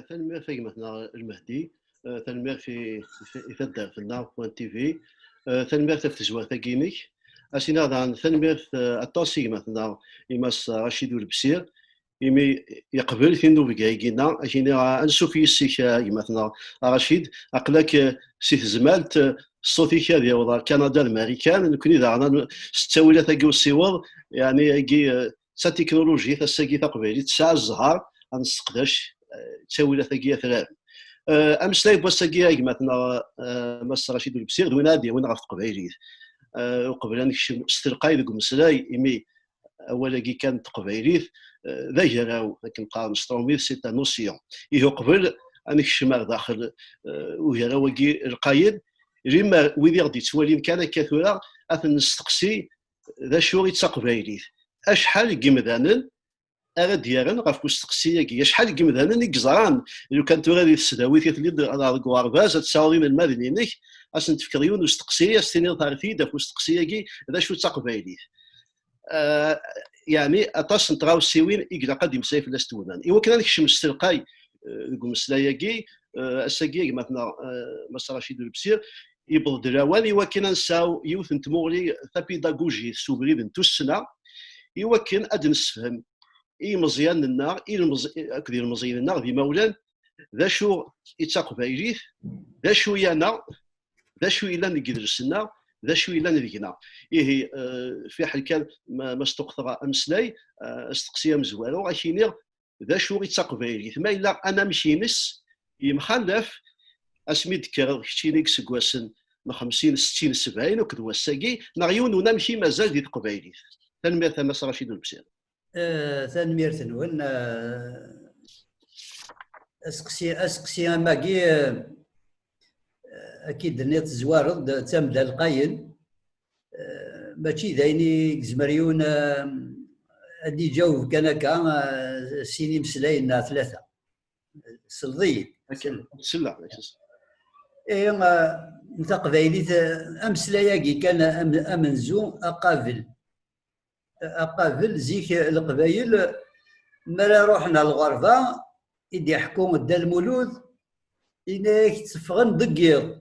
تنمير في مثلا المهدي. تنمير في الدار في النار بوان تي في. تنمير في تزوار تاكينيك اسينا دان تنمير التوصي مثلا يمس رشيد البسير يمي يقبل في نوبي كايكينا اشينا انسو في السيك مثلا رشيد اقلك سيت زمالت الصوتي كذا وضع كندا الامريكان نكوني اذا ستاويله تاكي الصور يعني يجي سا تكنولوجي تساكي تقبيلي تسع الزهر غنستقداش تساويله تاكي ثلاث امسلاي بوساكي مثلا مس رشيد البسير دوينا دي وين غاف تقبيلي وقبل ان استلقاي ذوك مسلاي ايمي اولا كي كانت تقبيليت ذا جراو كنبقى نسترومي سي تا نوسيون يهو قبل انك الشماغ داخل وجراو كي القايد ريما ويدي غادي توالين كان كثورا اثن نستقسي ذا شو يتقبيليت اشحال كيمدانن اغا ديالن غاف مستقسيه كي شحال كيمدانن يكزران لو كانت غادي تسداوي تليد على كوارفاز تساوي من المدينينك اش نتفكريون مستقسيه ستيني طارتي دا مستقسيه كي ذا شو تقبيليت يعني اطاس نتراو السيوين يقدر قد يمساي في الاستونان ايوا كان نكشم استلقاي نقول مسلاياكي الساكي مثلا مس رشيد البسير يبغض دراوان ايوا كان نساو يوث نتمولي بيداغوجي سوبريد نتو السنه ايوا كان اد نسفهم اي مزيان النار كدير مزيان النار ديما ولان ذا شو يتقبايليت ذا شو يانا ذا شو الا نقدرسنا ذا شو الا نذقنا ايه في حال كان ما استقطر امسلاي استقسيه مزوالو غاشيني ذا شو يتقبايلي ثم الا انا مشينس يمخلف اسمي ذكر كشينيك سكواسن 50 60 70 وكذا الساقي نغيون ونمشي مازال دي تقبايلي تنمير ثمس رشيد البسير تنمير تنون اسقسي ماكي اكيد نيت زوارد تمدا القاين ماشي دايني زمريون ادي جاوب كان سيني مسلاينا ثلاثه سلضي سلا اي انت قبايلي امسلاياكي كان امنزو اقابل زيك القبايل ملا روحنا الغربه يدي يحكم دا المولود إنك تفغن دقيق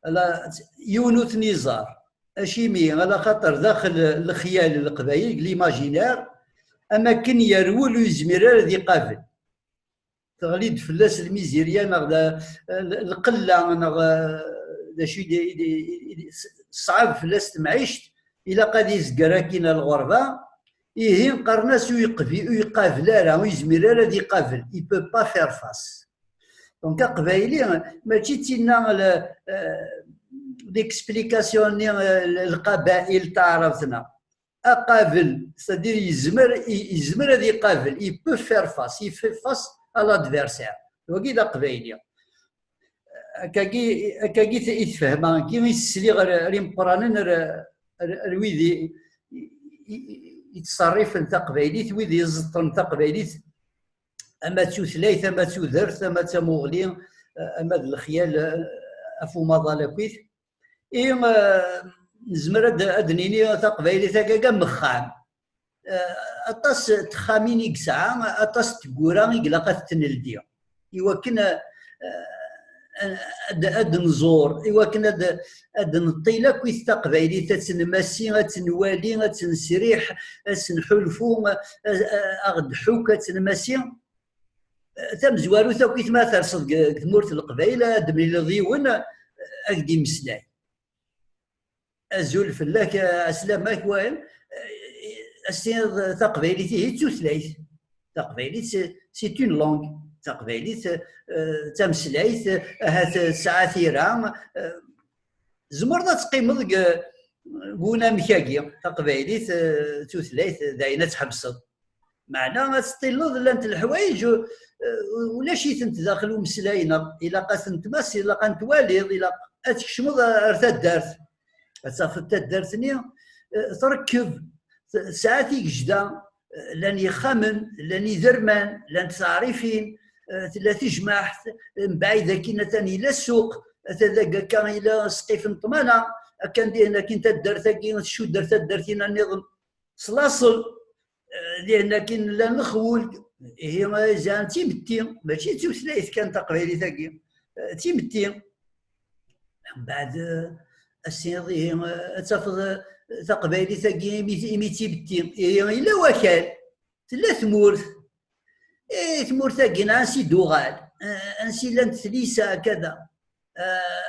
على يونوث نزار اشيمي على خاطر داخل الخيال القبايل ليماجينير اما كن يرول ويزمير ذي قابل تغليد فلاس الميزيريا نغدا القله نغدا شي صعب فلاس معيشت الى قد يزقرا كاين الغربه إيه قرناس ويقابل راه ويزمير ذي قابل il peut pas faire face. دونك قبايلي ماشي تينا ليكسبليكاسيون القبائل تعرفتنا اقابل سادير يزمر هذا يقابل اي بو فير فاس اي في فاس ا لادفيرسير وكيدا قبايلي كاكي يتفهم كي يسلي غير ريمبرانن ويدي يتصرف نتا قبايليت ويدي يزطن نتا قبايليت اما تثليث اما تذرث اما تمغلي اما الخيال افو مضالكويت اي نزمر ادنيني تقبايلي تاكا مخام اطاس تخامين يكسعا اطاس تقورا يقلقات تنلديا ايوا كنا اد نزور ايوا كنا اد نطيلا كويت تقبايلي تنمسي تنوالي تنسريح تنحلفو اغد حوكه تنمسي تم زوارو ثوكيت ما ترصد ثمورة القبائل دملي ضيون اقدي مسلاي ازول فلاك اسلامك وين السين تقبايلي هي تثليث تقبايلي سي اون لونغ تقبايلي تمسلايت هات ساعات زمرنا تقيم قونا مكاكي تقبايلي تثليث داينه تحبسط معناها تطيلوض لانت الحوايج ولا شي تنتداخلوا مسلاينا الا قاسنت ماس الا قانت والد الا تكشمض ارثاد دارت صافت دارتني تركب ساعات يجدا لان يخمن لان يذرمان لان تعريفين لا تجمع من بعيد كاين ثاني لا السوق هذا كان الى سقيف طمانه كان دينا كاين تدرت كاين شو درت درتينا النظام صلاصل لان كاين لا نخول هي زان تيمتي ماشي توسلايت كان تقبيلي ثاقي تيمتي من بعد السينضي تفض تقبيلي ثاقي مي تيمتي هي الا وكال ثلاث مورث تمور ثاقي ناسي دوغال انسي لانت ثليسه كذا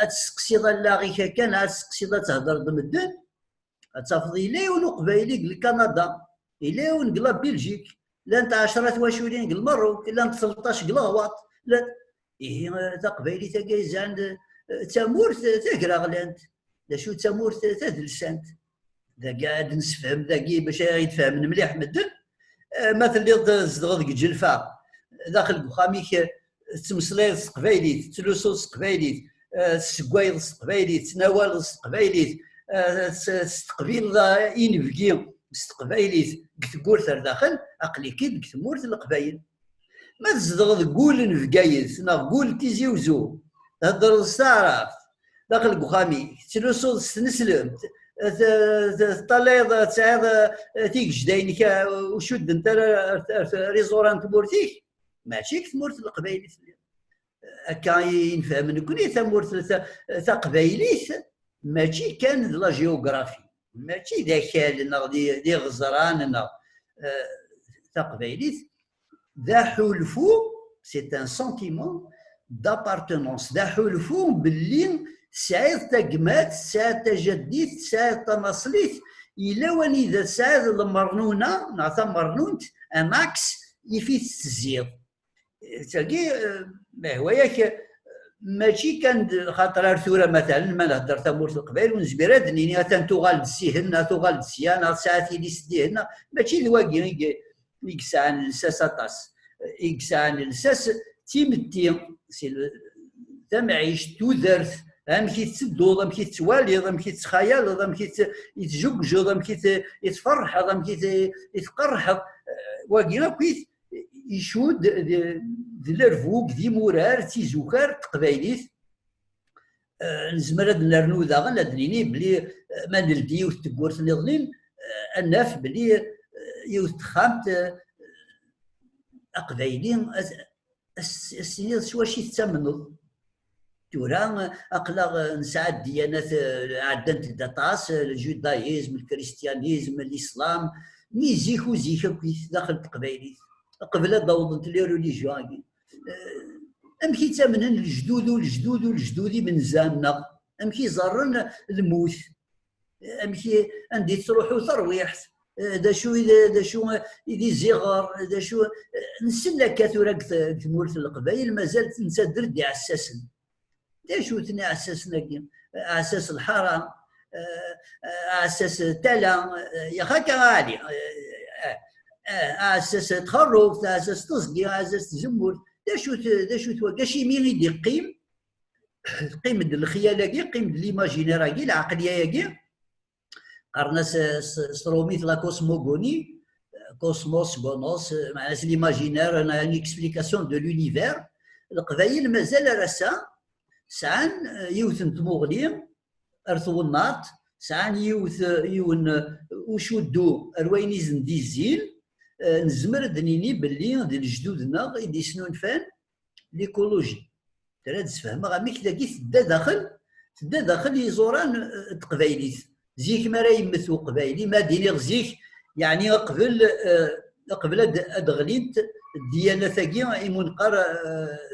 اتسقسي لاغي كان اتسقسي تهضر ضمدن تفض إلا ون قبايلي كندا إلا ون قلا بلجيك لانت 10 واشورين قل المروك لانت 13 قلا غواط لا إيه تقبايلي تاكاي زعند تامورت تاكرا غلانت لا شو تامورت تدلسانت ذا قاعد نسفهم ذاكي باش يتفاهم مليح مدن مثل تزدغ جلفا داخل بخاميك تمسليض قبايلي تلوسو قبايلي تسكوايض قبايلي تناول قبايلي تستقبيل إنفكي استقبايلي تقول داخل أقلي كي تمورت القبايل ما تزدغ قول نفقايت نقول تيزي وزو تهضر الصراف داخل بخامي تلوسو تنسلم طليض تعيض تيك جداينك وشد انت ريزوران تمورتيك ماشي تمورت القبايل هكا ينفهم نكوني تمورت قبايليت ماشي كان لا جيوغرافي ماشي ذاك دي غزران تقبايليت ذا حلفو سي ان سونتيمون دابارتونونس ذا حلفو باللي سعيد تقمات سعيد تجديد سعيد تنصليت إلا واني ذا سعيد المرنونة نعطى مرنونت أماكس يفيت الزيض تلقي ما هو ياك ماشي كان خاطر ارثوره مثلا ما نهضر تمورت القبائل ونزبيرا دنيني تنتوغال دسيهن توغال دسيان ساعات اللي سديهن ماشي ذواكي يكسعن الساس اطاس يكسعن الساس تيمتي سي تمعيش تودرت امكي تسدوض امكي تواليض امكي تخيالض امكي يتجوجض امكي يتفرحض امكي يتقرحض واكي كويس يشود الرفوق دي مورار تيزوكار تقبايليت نزمر نرنو داغن لدنيني بلي ما نلدي يوث تقورت نظنين الناف بلي يوث تخامت أقبايلين السنين شواشي تسمنض تورا أقلا نساعد ديانات عدنت داطاس الجودايزم الكريستيانيزم الإسلام مي زيخو زيخو كويس داخل تقبايليت قبل ضوضت لي ريليجيون امكي تامنن الجدود والجدود والجدودي من زامنا امكي زرن الموت امكي عندي تروحوا ترويح دا شو يدي زغار دا شو نسلا كاثورا تمورت القبائل مازالت نسدر دي عساسن دا شو تني عساسنا عساس الحرام عساس تلا يا خاكا عالي اساس تخرف اساس تصقي اساس تزمر دا شو توقاشي مين يدي قيم الخيال قيم ليماجينير العقليه قرنا ستروميت لا كوسموغوني كوسموس غونوس معناها ليماجينير انا اكسبليكاسيون دو لونيفير القبايل مازال راسا سعان يوثن تموغلي ارثو الناط سعان يون وشدو اروينيزن ديزين نزمر دنيني باللي ديال جدودنا يدي سنون فان ليكولوجي ترى تفهم غاميك تلاقي تدا داخل يزوران تقبايليت زيك ما راه يمثو قبايلي ما ديني غزيك يعني قبل ادغليت الديانه ثاقيه منقر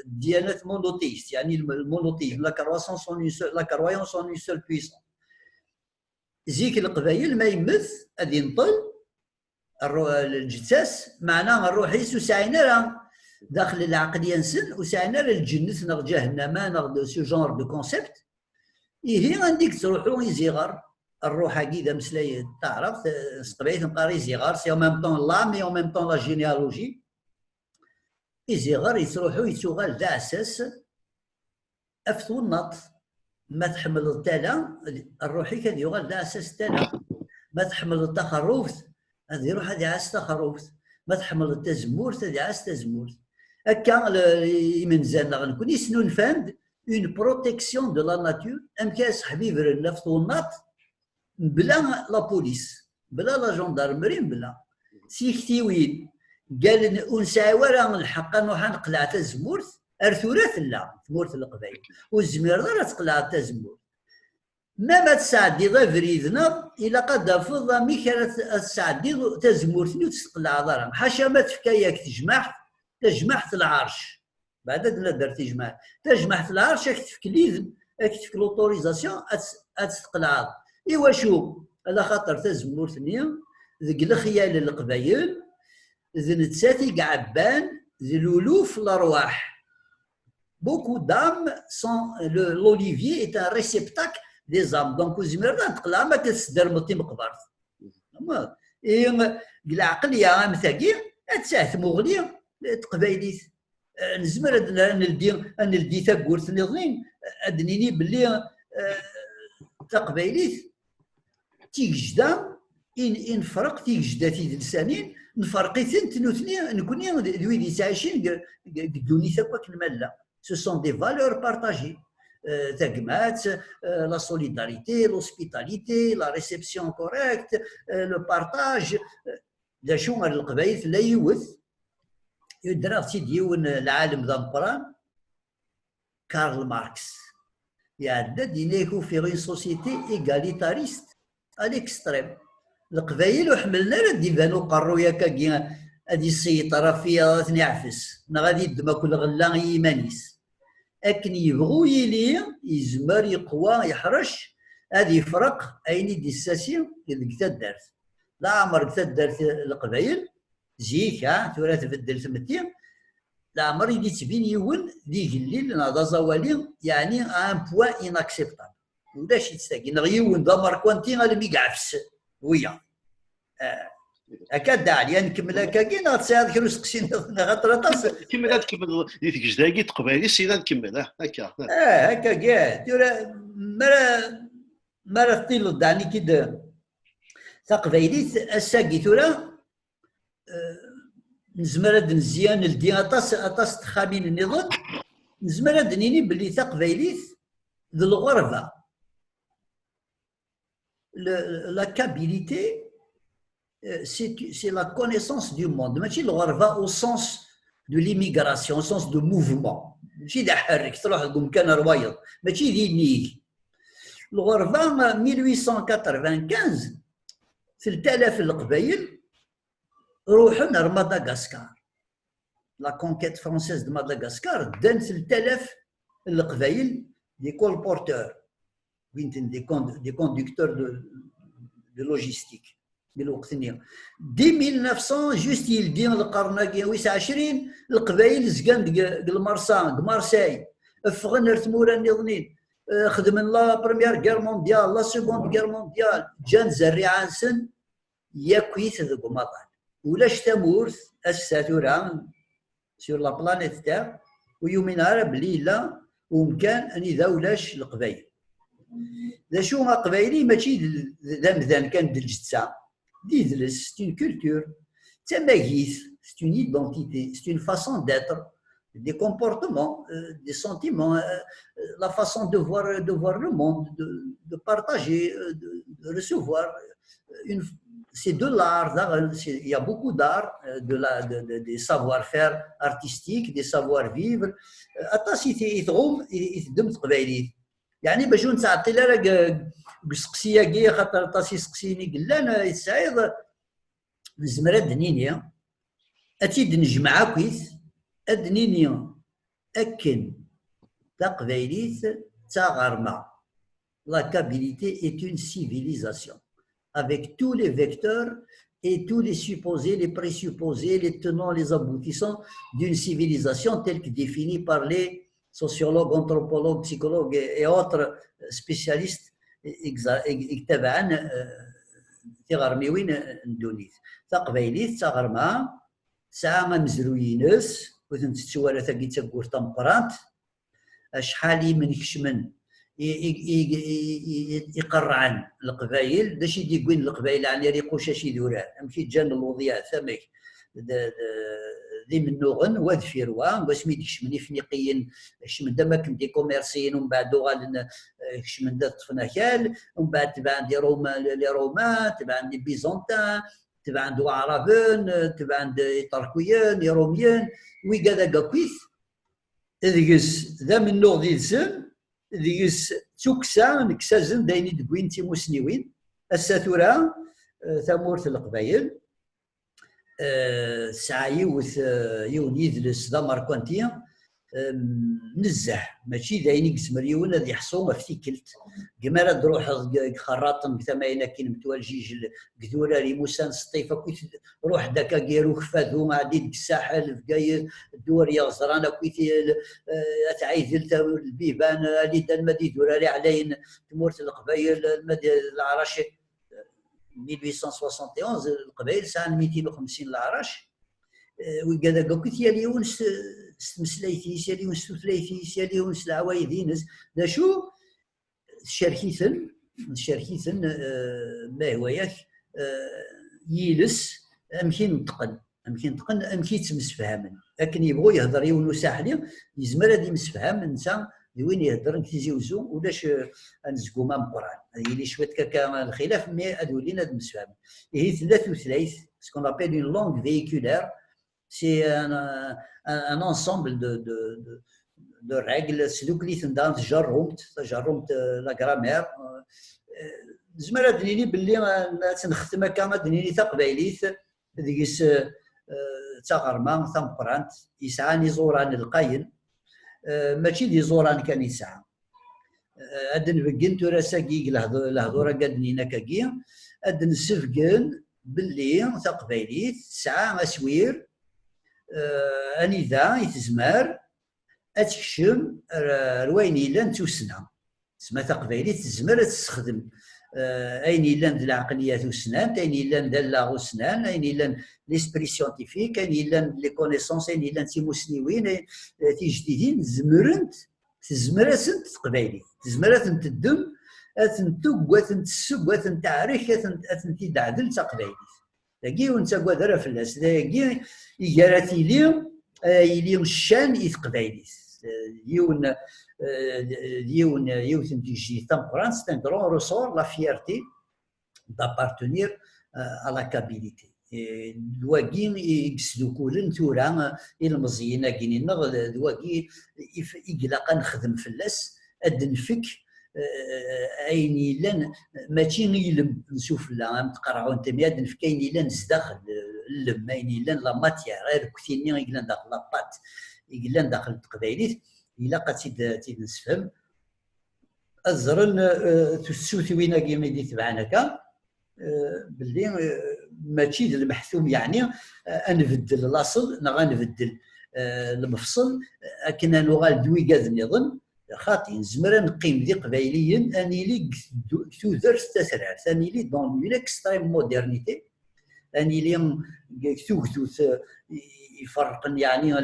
ديانات مونوتيست يعني المونوتيزم لا كرويونس اون سول بويسون زيك القبايل ما يمث غادي ينطل الجثاس معناه الروح يسو ساعنا راه داخل العقليه نسن وساعنا الجنة نغ جهنم نغ سو جونر دو كونسيبت هي عندك تروحوا يزيغر الروح هكذا مسلاي تعرف سقبيت نقاري زيغار سي او ميم طون لا مي او ميم طون لا جينيالوجي يزيغر يتروحوا يتوغال ذا اساس افتو النط ما تحمل التالا الروحي كان يغال ذا اساس تالا ما تحمل التخرف هذه يروح هذه عاس تخرف ما تحمل التزمورت هذه عاس تزمورت هكا يمنزل غنكون يسنون فاند اون بروتيكسيون دو لا ناتور امكا صاحبي برنا في الناط بلا لا بوليس بلا لا جوندارمري بلا سيكتيوين قال ونسعى ورا الحق نروح نقلع تزمورت ارثورات لا تمورت القبائل والزمير راه تقلع تزمورت ما تسعدي غير فريدنا الا قد فض ميك تسعدي تزمورتني وتقلع ضرم حاشا ما تفكاياك تجمعت العرش بعد لا درت تجمعت العرش راك تفكليذ راك تفك لوطوريزاسيون تقلع ايوا شو على خاطر تزمورتني ذيك الخيال القبايل ذي نتساتي عبان ذي الالوف الارواح beaucoup d'âmes sont l'olivier est un réceptacle des âmes donc زمير تقلع ما كتسدر مطي مقبرت اما العقل يا مثاقي تساعد مغليه تقبايليت نزمر نلدي تاكورت نظين ادنيني باللي تقبايليت تيجدا ان فرق تيجدا في لسانين نفرقيتين تنوثني نكوني ذوي عايشين قدوني ثاكوك المالا ce sont des valeurs partagées la solidarité, l'hospitalité, la réception correcte, le partage. دا شو القبائل لا يوث يدرى تيديون العالم ذا مقران كارل ماركس يعدد ينيكو في غير سوسيتي ايغاليتاريست الاكستريم القبائل وحملنا ردي بانو قروا ياكا هادي السيطره فيها تنعفس غادي يدما كل غلا يمانيس اكن يبغوا يلي يزمر يقوى يحرش هادي فرق ايني دي الساسي اللي دارت لا عمر دارت القبائل زيكا تورا تبدل ثمتين لا عمر يدي تبين يون دي الليل هذا زوالي يعني ان بوان اناكسبتابل ولاش يتساقي نغيون دمر كوانتي غادي ميقعفس ويا هكا عليا نكمل هكا كاين غتساعد كي نسقسيني غطرطاس كمل هاد كمل ديك جداكي تقبايلي سينا نكمل هكا هكا كاع تورا مرة طيلو دعني كي تقبايليت الساقي تورا نزمر هاد نزيان لدي اطاس تخامين النظام نزمر هاد نيني بلي تقبايليت ذو الغربة لا كابيليتي c'est la connaissance du monde ماشي الغربة au sens de l'immigration au sens de mouvement ماشي دا حرك تروح تقوم كان روايض ماشي ذي نيك الغربة 1895 3000 القبايل روحوا نهار مدغشقر لا كونكيت فرونسيز دو مدغشقر دان 3000 القبايل دي كولبورتور وين دي كوندكتور دو لوجيستيك بالوقت نيا دي 1900 جوست يلدي القرن 29 القبايل زكان المرسان مارساي فغن رتمورا نظنين خدم لا بروميير غير مونديال لا سيكوند غير مونديال جان زريعان سن ياكويت ذوك مطان ولاش تمورث الساتورا سور لا بلانيت تاع ويومين بلي لا ومكان اني ذا ولاش القبايل ذا شو ما قبايلي ماشي ذا مذان كان دلجتسا ديدلس سي اون كولتور تماهيث سي اون ايدونتيتي سي اون فاسون داتر des comportements, des sentiments, la façon de voir le monde, de partager, de recevoir. C'est de l'art, il y a beaucoup d'art, des savoir-faire artistiques, des savoir-vivre. Attention, يتدم تقبايليت يعني باش نتعطي لا قسقسيه كي خاطر طاسي سقسيني قال انا يتسعيد نزمر دنينيا اتيد نجمع كويس أدنينيا أكن تقبايليت تاغرما. La Kabbalité est une civilisation avec tous les vecteurs et tous les supposés, les présupposés, les tenants, les aboutissants d'une civilisation telle que définie par les sociologues, anthropologues, psychologues et autres spécialistes تبعا تغرميوين ندونيت. تقبايليت تاغرما ساعة مزروينس وثن تتسوالة ثاقي تاقور تمقرانت شحالي من كشمن يقرعن القبايل داش يدي كوين القبايل يعني ريقوش اشي دوران امشي جان الوضيع ثمك ذي من نوغن واد فيروان باش مي كشمن افريقيين كشمن دا ماكن دي كوميرسيين ومن بعد غادي كشمن دا طفناكال ومن بعد تبع دي روما لي رومان تبع دي بيزونتان تبع عند عربان تبع عند تركيان يروميان ويقادا قاكويث ذيس ذا من نوع ذي الزن ذيس توكسا نكسازن دايني دقوين تيموسنيوين الساتورا ثمورة القبايل سعيوث يون يدلس ذا ماركوانتيا نزح ماشي دايني قسمريون هذا يحصو افتيكلت كما تروح خراطن ثماينا كي متوالجيج قدوره ريموسان سطيفه كنت روح داكا كيروك فادو عديد الساحل في الدور يغزران كنت تعيد البيبان اللي دان مدي دوراري علين تمورت القبايل العرش 1871 القبائل سنه 250 العرش وكذا قلت يا ليونس مسلايتيس يا ليونس ثلاثيس يا ليونس العوايدينس ذا شو شركيثن ما هو ياك يلس امكن نتقن امكن تمسفهمن لكن يبغوا يهضر يونو ساحلي يزمر هذه مسفهم انسان وين يهضر كيزي وزو ولاش نزقو ما القران هذه اللي شويه كاكا الخلاف مي هادو لينا مسفهم هي ثلاث وثلاث سكون ابيل اون لونغ فييكولار c'est un ensemble de règles سلوك اللي تندار تجرمت لا غرامير زعما دنيني باللي تنختم هكا دنيني تقبايليت ديس تا غرمان تا مقرانت يسعاني زوران القاين ماشي دي زوران كان يسعى هاد نبقن تراساكي الهضوره قادنينا كاكي هاد نسفقن باللي تقبايليت تسعى اسوير اني ذا يتزمر اتكشم رويني لان توسنا تسمى تقبايلي تزمر تستخدم اين لان العقليات والسنان اين لان لا وسنان اين لان ليسبري سيونتيفيك اين لان لي كونيسونس اين لان تيموسنيوين تيجديدين تزمرت تقبايلي تزمرت الدم اثنتوق واثنتسب واثنتعرف اثنتيدعدل تقبايلي تاكي وانت قادر فلاس تاكي يجارتي لي الشان يتقبايليس يوثن تيجي تمقران سي ان غران ريسور لا فيرتي دابارتونير à la capacité دواكي يقصدو كولن تورا المزينه كاينين دواكي يقلق نخدم فلاس اد نفك اين لان ماشي يلم نشوف لا تقرعوا انت مياد نفك اين لان زداخل اللم اين لان لا ماتيير غير كثيرين يقلان داخل لاباط يقلان داخل التقبايليت الا قد تنسفهم الزرن تسوتي وين كيما تبعنا هكا باللي ماشي المحثوم يعني نبدل الاصل غنبدل المفصل لكن انا غالدوي كاع نظن خاطي نزمر نقيم ذي قبايليا اني لي تودر تسرع ثاني لي دون اون اكستريم مودرنيتي اني لي توث يفرقن يعني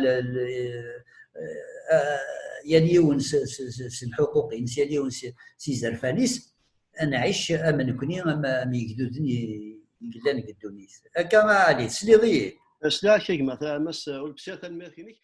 يليون الحقوق يليون سي زرفانيس انا عيش امن كوني ما يقدودني يقلان قدونيس هكا ما عليه سليضي سلاك مثلا مس والبسيط الميركينيك